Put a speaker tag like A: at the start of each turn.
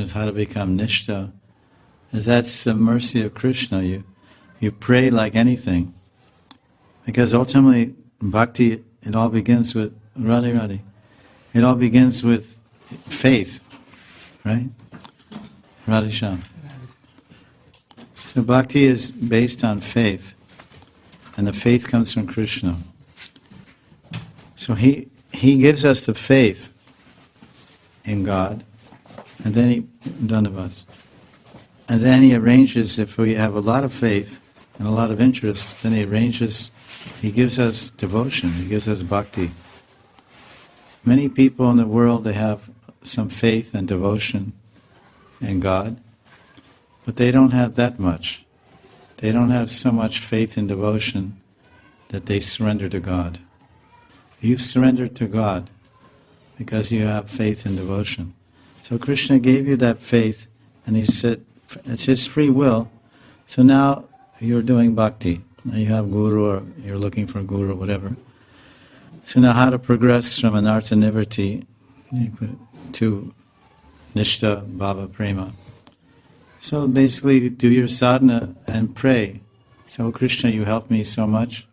A: is how to become nishta. That's the mercy of Krishna. You pray like anything. Because ultimately, bhakti, it all begins with Radhe Radhe. It all begins with faith, right? Radhe Shyam. So bhakti is based on faith, and the faith comes from Krishna. So he gives us the faith in God, and then he Dandavas. And then he arranges, if we have a lot of faith and a lot of interest, then he gives us devotion, he gives us bhakti. Many people in the world, they have some faith and devotion in God, but they don't have that much. They don't have so much faith and devotion that they surrender to God. You surrender to God because you have faith and devotion. So Krishna gave you that faith, and he said, it's his free will. So now you're doing bhakti. Now you have guru, or you're looking for a guru, or whatever. So now how to progress from anartha nivritti to nishta, bhava, prema. So basically do your sadhana and pray. So Krishna, you helped me so much.